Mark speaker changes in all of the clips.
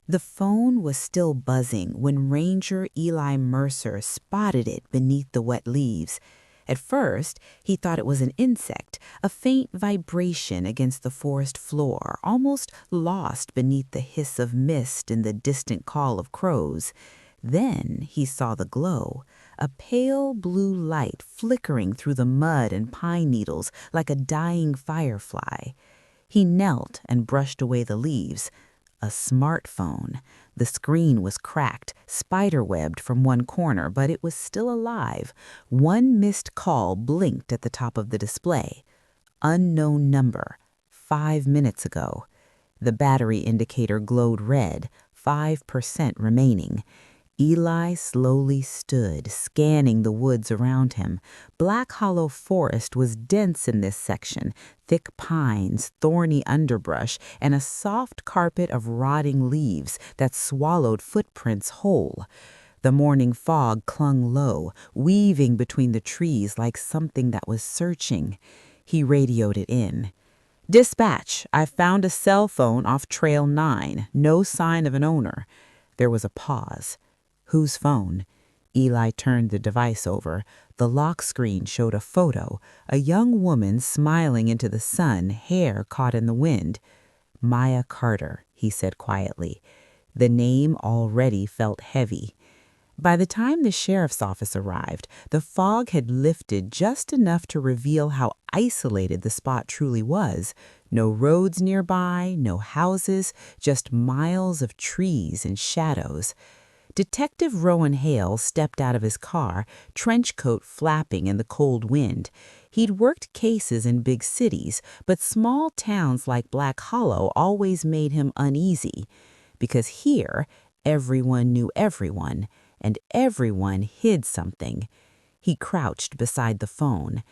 Speaker 1: The phone was still buzzing when Ranger Eli Mercer spotted it beneath the wet leaves. At first, he thought it was an insect, a faint vibration against the forest floor, almost lost beneath the hiss of mist and the distant call of crows. Then he saw the glow, a pale blue light flickering through the mud and pine needles like a dying firefly. He knelt and brushed away the leaves. A smartphone. The screen was cracked, spiderwebbed from one corner, but it was still alive. One missed call blinked at the top of the display. Unknown number, 5 minutes ago. The battery indicator glowed red, 5% remaining. Eli slowly stood, scanning the woods around him. Black Hollow Forest was dense in this section, thick pines, thorny underbrush, and a soft carpet of rotting leaves that swallowed footprints whole. The morning fog clung low, weaving between the trees like something that was searching. He radioed it in. "Dispatch, I found a cell phone off Trail 9. No sign of an owner." There was a pause. "Whose phone?" Eli turned the device over. The lock screen showed a photo, a young woman smiling into the sun, hair caught in the wind. "Maya Carter," he said quietly. The name already felt heavy. By the time the sheriff's office arrived, the fog had lifted just enough to reveal how isolated the spot truly was. No roads nearby, no houses, just miles of trees and shadows. Detective Rowan Hale stepped out of his car, trench coat flapping in the cold wind. He'd worked cases in big cities, but small towns like Black Hollow always made him uneasy. Because here, everyone knew everyone, and everyone hid something. He crouched beside the phone.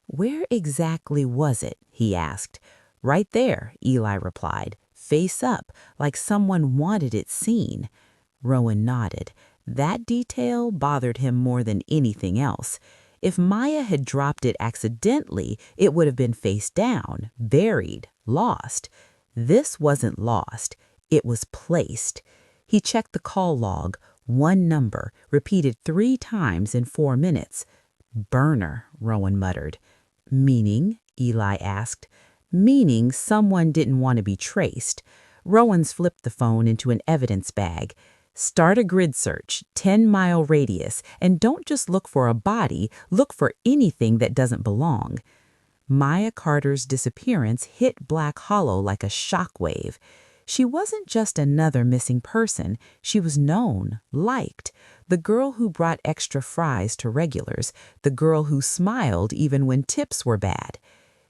Speaker 1: "Where exactly was it?" he asked. "Right there," Eli replied, "face up, like someone wanted it seen." Rowan nodded. That detail bothered him more than anything else. If Maya had dropped it accidentally, it would have been face down, buried, lost. This wasn't lost. It was placed. He checked the call log. One number, repeated 3 times in 4 minutes. "Burner," Rowan muttered. "Meaning?" Eli asked. "Meaning someone didn't want to be traced." Rowan's flipped the phone into an evidence bag. "Start a grid search, 10-mile radius, and don't just look for a body, look for anything that doesn't belong." Maya Carter's disappearance hit Black Hollow like a shockwave. She wasn't just another missing person. She was known, liked. The girl who brought extra fries to regulars, the girl who smiled even when tips were bad.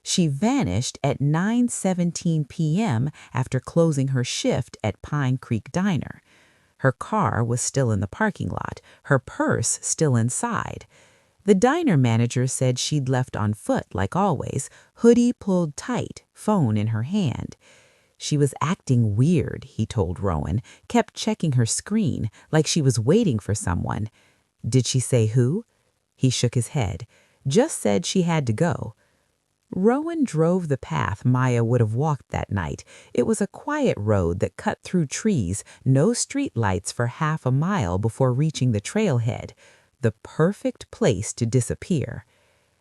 Speaker 1: She vanished at 9:17 p.m. after closing her shift at Pine Creek Diner. Her car was still in the parking lot, her purse still inside. The diner manager said she'd left on foot like always, hoodie pulled tight, phone in her hand. She was acting weird, he told Rowan, kept checking her screen like she was waiting for someone. "Did she say who?" He shook his head. "Just said she had to go." Rowan drove the path Maya would have walked that night. It was a quiet road that cut through trees, no street lights for half a mile before reaching the trailhead. The perfect place to disappear.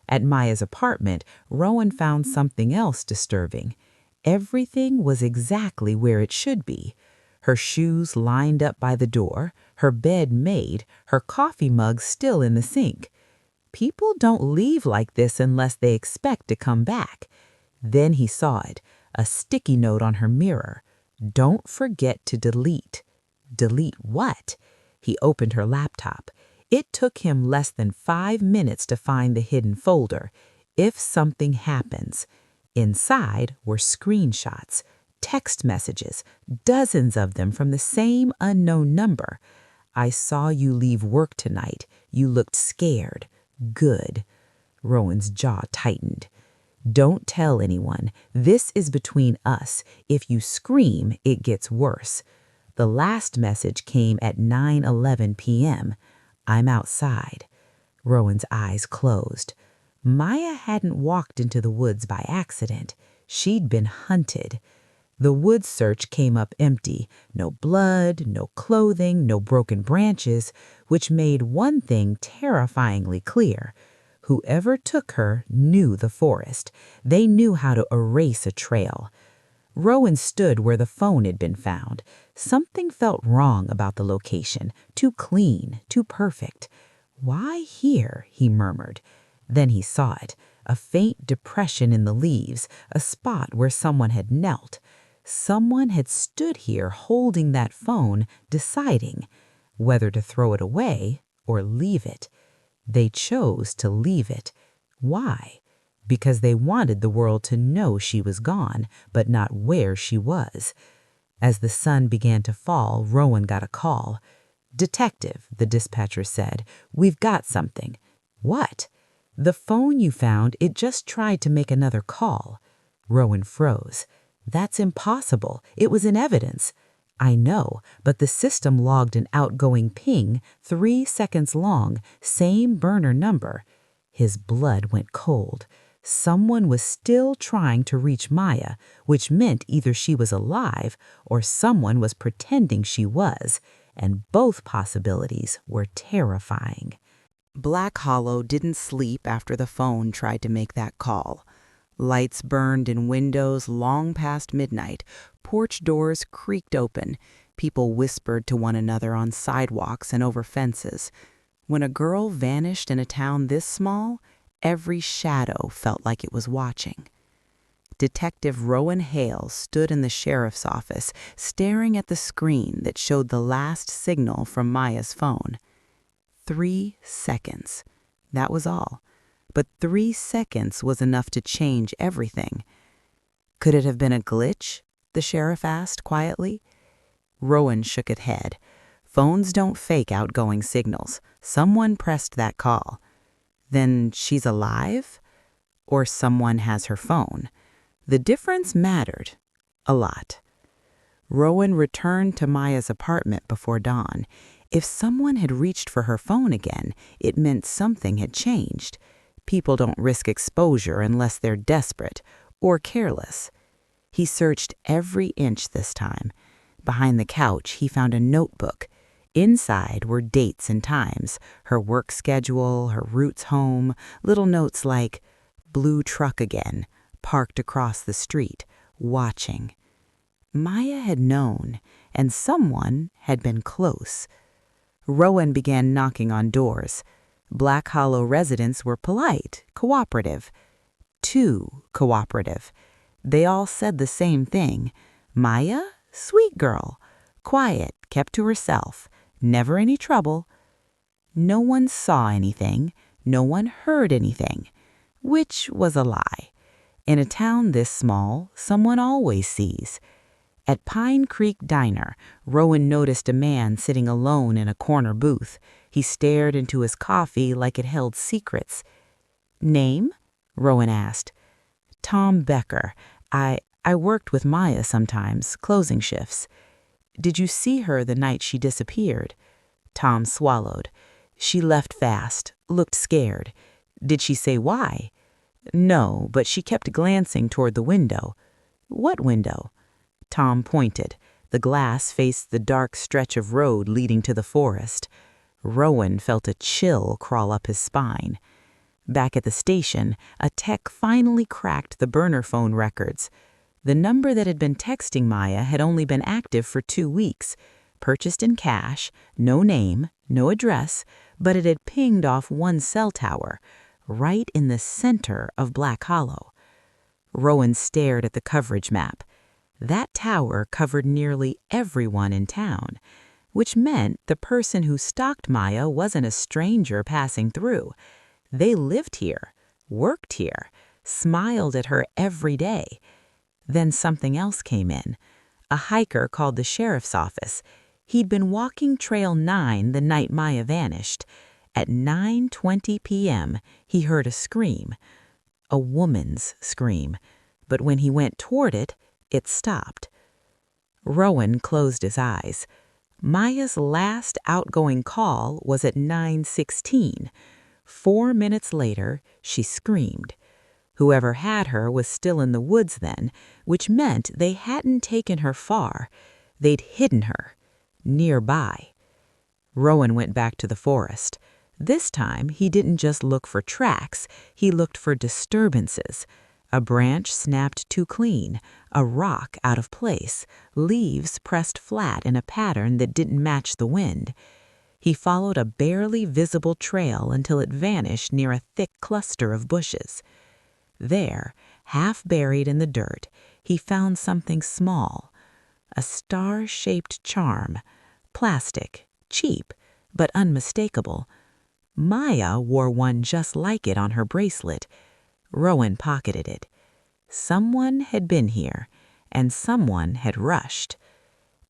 Speaker 1: At Maya's apartment, Rowan found something else disturbing. Everything was exactly where it should be. Her shoes lined up by the door, her bed made, her coffee mug still in the sink. People don't leave like this unless they expect to come back. Then he saw it, a sticky note on her mirror. "Don't forget to delete." Delete what? He opened her laptop. It took him less than 5 minutes to find the hidden folder. If something happens. Inside were screenshots, text messages, dozens of them from the same unknown number. "I saw you leave work tonight. You looked scared. Good." Rowan's jaw tightened. "Don't tell anyone. This is between us. If you scream, it gets worse." The last message came at 9:11 p.m. "I'm outside." Rowan's eyes closed. Maya hadn't walked into the woods by accident. She'd been hunted. The woods search came up empty. No blood, no clothing, no broken branches, which made one thing terrifyingly clear. Whoever took her knew the forest. They knew how to erase a trail. Rowan stood where the phone had been found. Something felt wrong about the location. Too clean, too perfect. "Why here?" he murmured. Then he saw it. A faint depression in the leaves, a spot where someone had knelt. Someone had stood here holding that phone, deciding whether to throw it away or leave it. They chose to leave it. Why? Because they wanted the world to know she was gone, but not where she was. As the sun began to fall, Rowan got a call. "Detective," the dispatcher said, "we've got something." "What?" "The phone you found, it just tried to make another call." Rowan froze. "That's impossible. It was in evidence." "I know, but the system logged an outgoing ping, 3 seconds long, same burner number." His blood went cold. Someone was still trying to reach Maya, which meant either she was alive or someone was pretending she was, and both possibilities were terrifying. Black Hollow didn't sleep after the phone tried to make that call. Lights burned in windows long past midnight. Porch doors creaked open. People whispered to one another on sidewalks and over fences. When a girl vanished in a town this small, every shadow felt like it was watching. Detective Rowan Hale stood in the sheriff's office, staring at the screen that showed the last signal from Maya's phone. 3 seconds. That was all. But 3 seconds was enough to change everything. "Could it have been a glitch?" the sheriff asked quietly. Rowan shook his head. "Phones don't fake outgoing signals. Someone pressed that call." "Then she's alive? Or someone has her phone?" The difference mattered. A lot. Rowan returned to Maya's apartment before dawn. If someone had reached for her phone again, it meant something had changed. People don't risk exposure unless they're desperate or careless. He searched every inch this time. Behind the couch, he found a notebook. Inside were dates and times, her work schedule, her routes home, little notes like, "Blue truck again, parked across the street, watching." Maya had known, and someone had been close. Rowan began knocking on doors. Black Hollow residents were polite, cooperative. Too cooperative. They all said the same thing. Maya, sweet girl, quiet, kept to herself, never any trouble. No one saw anything, no one heard anything, which was a lie. In a town this small, someone always sees. At Pine Creek Diner, Rowan noticed a man sitting alone in a corner booth. He stared into his coffee like it held secrets. "Name?" Rowan asked. "Tom Becker. I worked with Maya sometimes, closing shifts." "Did you see her the night she disappeared?" Tom swallowed. "She left fast, looked scared." "Did she say why?" "No, but she kept glancing toward the window." "What window?" Tom pointed. The glass faced the dark stretch of road leading to the forest. Rowan felt a chill crawl up his spine. Back at the station, a tech finally cracked the burner phone records. The number that had been texting Maya had only been active for 2 weeks. Purchased in cash, no name, no address, but it had pinged off one cell tower, right in the center of Black Hollow. Rowan stared at the coverage map. That tower covered nearly everyone in town, which meant the person who stalked Maya wasn't a stranger passing through. They lived here, worked here, smiled at her every day. Then something else came in. A hiker called the sheriff's office. He'd been walking Trail 9 the night Maya vanished. At 9:20 p.m., he heard a scream. A woman's scream. But when he went toward it, it stopped. Rowan closed his eyes. Maya's last outgoing call was at 9:16. 4 minutes later, she screamed. Whoever had her was still in the woods then, which meant they hadn't taken her far. They'd hidden her, nearby. Rowan went back to the forest. This time, he didn't just look for tracks, he looked for disturbances. A branch snapped too clean, a rock out of place, leaves pressed flat in a pattern that didn't match the wind. He followed a barely visible trail until it vanished near a thick cluster of bushes. There, half buried in the dirt, he found something small, a star-shaped charm, plastic, cheap, but unmistakable. Maya wore one just like it on her bracelet. Rowan pocketed it. Someone had been here, and someone had rushed.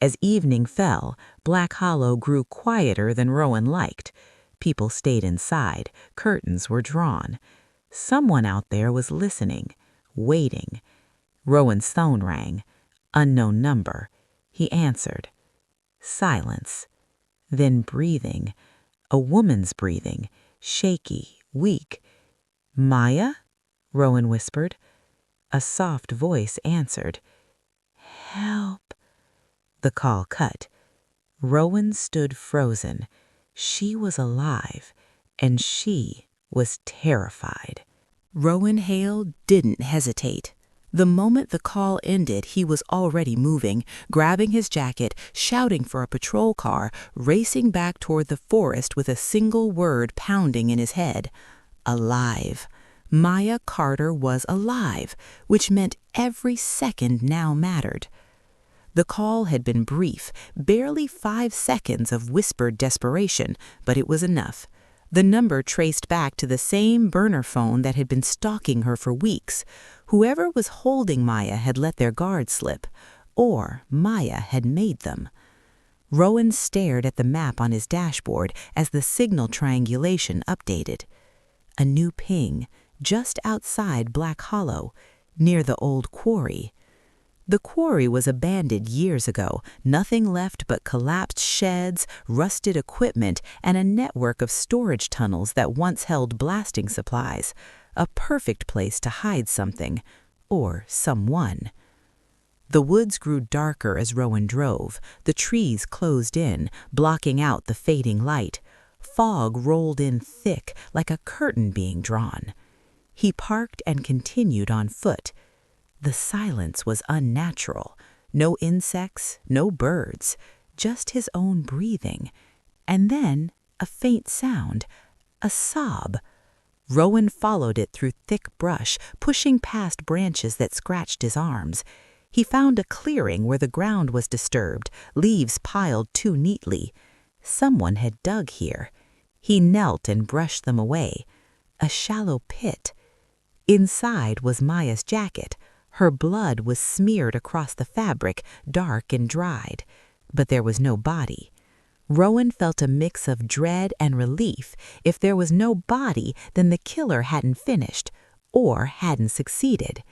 Speaker 1: As evening fell, Black Hollow grew quieter than Rowan liked. People stayed inside, curtains were drawn. Someone out there was listening, waiting. Rowan's phone rang. Unknown number. He answered. Silence. Then breathing. A woman's breathing, shaky, weak. "Maya?" Rowan whispered. A soft voice answered. "Help." The call cut. Rowan stood frozen. She was alive, and she was terrified. Rowan Hale didn't hesitate. The moment the call ended, he was already moving, grabbing his jacket, shouting for a patrol car, racing back toward the forest with a single word pounding in his head. Alive. Maya Carter was alive, which meant every second now mattered. The call had been brief, barely 5 seconds of whispered desperation, but it was enough. The number traced back to the same burner phone that had been stalking her for weeks. Whoever was holding Maya had let their guard slip, or Maya had made them. Rowan stared at the map on his dashboard as the signal triangulation updated. A new ping, just outside Black Hollow, near the old quarry. The quarry was abandoned years ago, nothing left but collapsed sheds, rusted equipment, and a network of storage tunnels that once held blasting supplies. A perfect place to hide something, or someone. The woods grew darker as Rowan drove. The trees closed in, blocking out the fading light. Fog rolled in thick, like a curtain being drawn. He parked and continued on foot. The silence was unnatural. No insects, no birds, just his own breathing. And then a faint sound, a sob. Rowan followed it through thick brush, pushing past branches that scratched his arms. He found a clearing where the ground was disturbed, leaves piled too neatly. Someone had dug here. He knelt and brushed them away. A shallow pit. Inside was Maya's jacket. Her blood was smeared across the fabric, dark and dried. But there was no body. Rowan felt a mix of dread and relief. If there was no body, then the killer hadn't finished, or hadn't succeeded.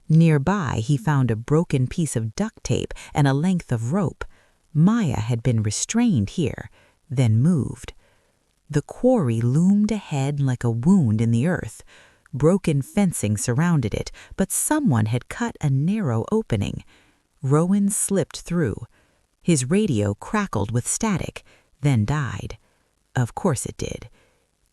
Speaker 1: Nearby, he found a broken piece of duct tape and a length of rope. Maya had been restrained here, then moved. The quarry loomed ahead like a wound in the earth. Broken fencing surrounded it, but someone had cut a narrow opening. Rowan slipped through. His radio crackled with static, then died. Of course it did.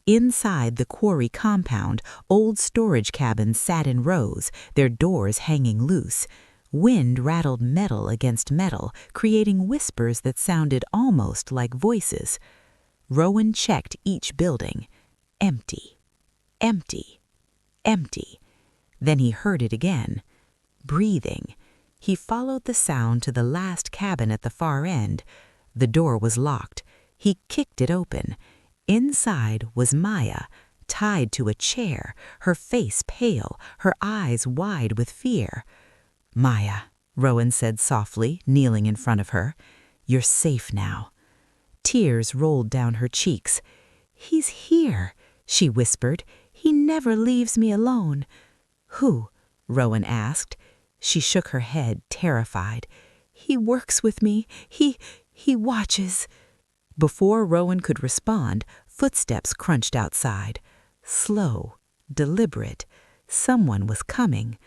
Speaker 1: Inside the quarry compound, old storage cabins sat in rows, their doors hanging loose. Wind rattled metal against metal, creating whispers that sounded almost like voices. Rowan checked each building. Empty. Empty. Empty. Then he heard it again. Breathing. He followed the sound to the last cabin at the far end. The door was locked. He kicked it open. Inside was Maya, tied to a chair, her face pale, her eyes wide with fear. "Maya," Rowan said softly, kneeling in front of her. "You're safe now." Tears rolled down her cheeks. "He's here," she whispered. "He never leaves me alone." "Who?" Rowan asked. She shook her head, terrified. "He works with me. He watches." Before Rowan could respond, footsteps crunched outside. Slow, deliberate. Someone was coming.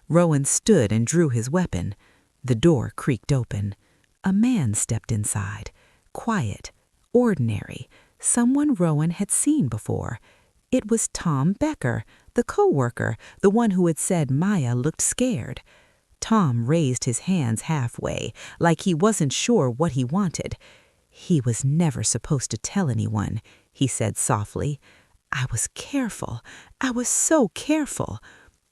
Speaker 1: Rowan stood and drew his weapon. The door creaked open. A man stepped inside. Quiet, ordinary, someone Rowan had seen before. It was Tom Becker, the co-worker, the one who had said Maya looked scared. Tom raised his hands halfway, like he wasn't sure what he wanted. "He was never supposed to tell anyone," he said softly. "I was careful. I was so careful."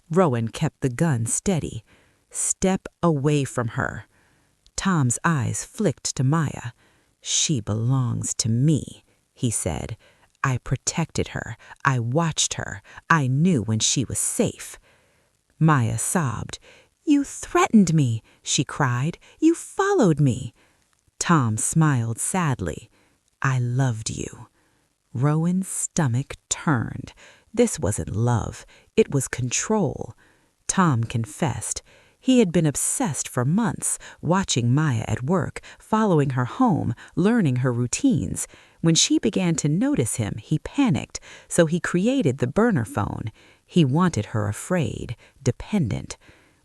Speaker 1: Rowan kept the gun steady. "Step away from her." Tom's eyes flicked to Maya. "She belongs to me," he said. "I protected her. I watched her. I knew when she was safe." Maya sobbed. "You threatened me," she cried. "You followed me." Tom smiled sadly. "I loved you." Rowan's stomach turned. This wasn't love. It was control. Tom confessed. He had been obsessed for months, watching Maya at work, following her home, learning her routines. When she began to notice him, he panicked, so he created the burner phone. He wanted her afraid, dependent.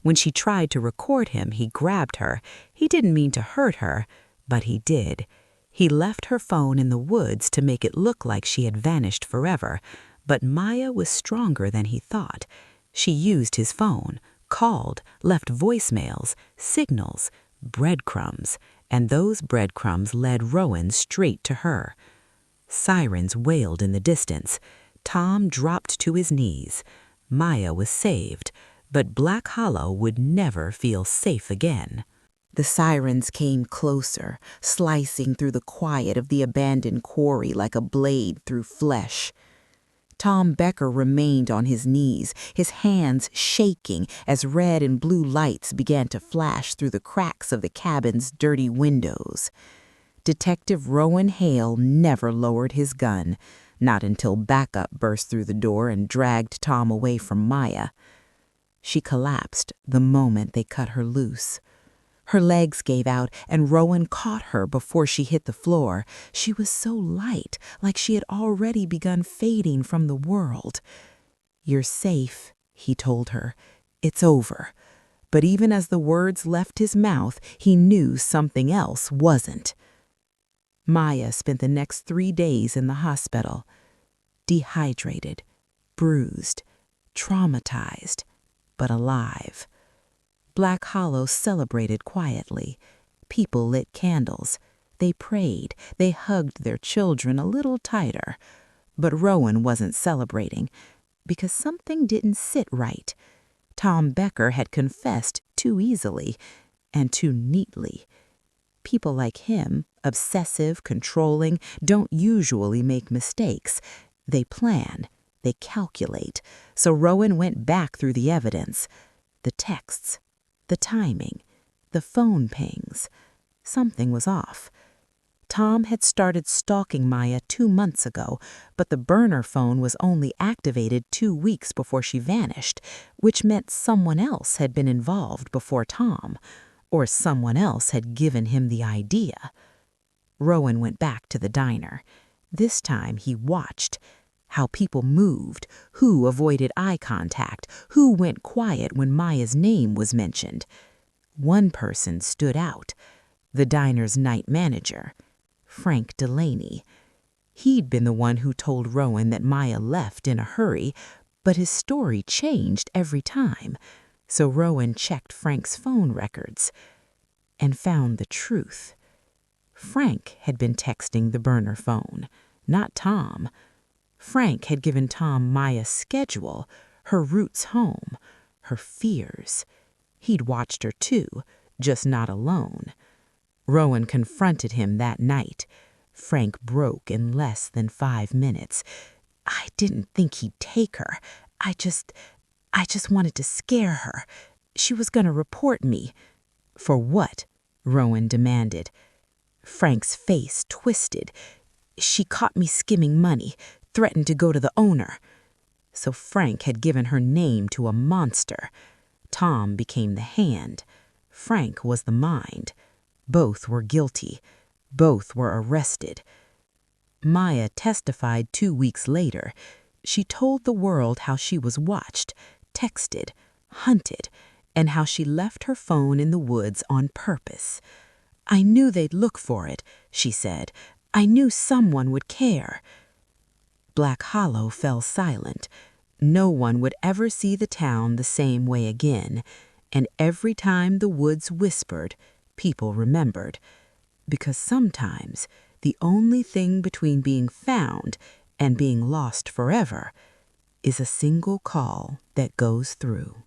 Speaker 1: When she tried to record him, he grabbed her. He didn't mean to hurt her, but he did. He left her phone in the woods to make it look like she had vanished forever, but Maya was stronger than he thought. She used his phone, called, left voicemails, signals, breadcrumbs, and those breadcrumbs led Rowan straight to her. Sirens wailed in the distance. Tom dropped to his knees. Maya was saved, but Black Hollow would never feel safe again. The sirens came closer, slicing through the quiet of the abandoned quarry like a blade through flesh. Tom Becker remained on his knees, his hands shaking as red and blue lights began to flash through the cracks of the cabin's dirty windows. Detective Rowan Hale never lowered his gun, not until backup burst through the door and dragged Tom away from Maya. She collapsed the moment they cut her loose. Her legs gave out, and Rowan caught her before she hit the floor. She was so light, like she had already begun fading from the world. "You're safe," he told her. "It's over." But even as the words left his mouth, he knew something else wasn't. Maya spent the next 3 days in the hospital. Dehydrated, bruised, traumatized, but alive. Black Hollow celebrated quietly. People lit candles. They prayed. They hugged their children a little tighter. But Rowan wasn't celebrating because something didn't sit right. Tom Becker had confessed too easily and too neatly. People like him, obsessive, controlling, don't usually make mistakes. They plan. They calculate. So Rowan went back through the evidence. The texts. The timing, the phone pings. Something was off. Tom had started stalking Maya 2 months ago, but the burner phone was only activated 2 weeks before she vanished, which meant someone else had been involved before Tom, or someone else had given him the idea. Rowan went back to the diner. This time he watched. How people moved, who avoided eye contact, who went quiet when Maya's name was mentioned. One person stood out, the diner's night manager, Frank Delaney. He'd been the one who told Rowan that Maya left in a hurry, but his story changed every time, so Rowan checked Frank's phone records and found the truth. Frank had been texting the burner phone, not Tom. Frank had given Tom Maya's schedule, her routes home, her fears. He'd watched her too, just not alone. Rowan confronted him that night. Frank broke in less than 5 minutes. "I didn't think he'd take her. I just wanted to scare her. She was going to report me." "For what?" Rowan demanded. Frank's face twisted. "She caught me skimming money. Threatened to go to the owner." So Frank had given her name to a monster. Tom became the hand. Frank was the mind. Both were guilty. Both were arrested. Maya testified 2 weeks later. She told the world how she was watched, texted, hunted, and how she left her phone in the woods on purpose. "I knew they'd look for it," she said. "I knew someone would care." Black Hollow fell silent. No one would ever see the town the same way again, and every time the woods whispered, people remembered. Because sometimes the only thing between being found and being lost forever is a single call that goes through.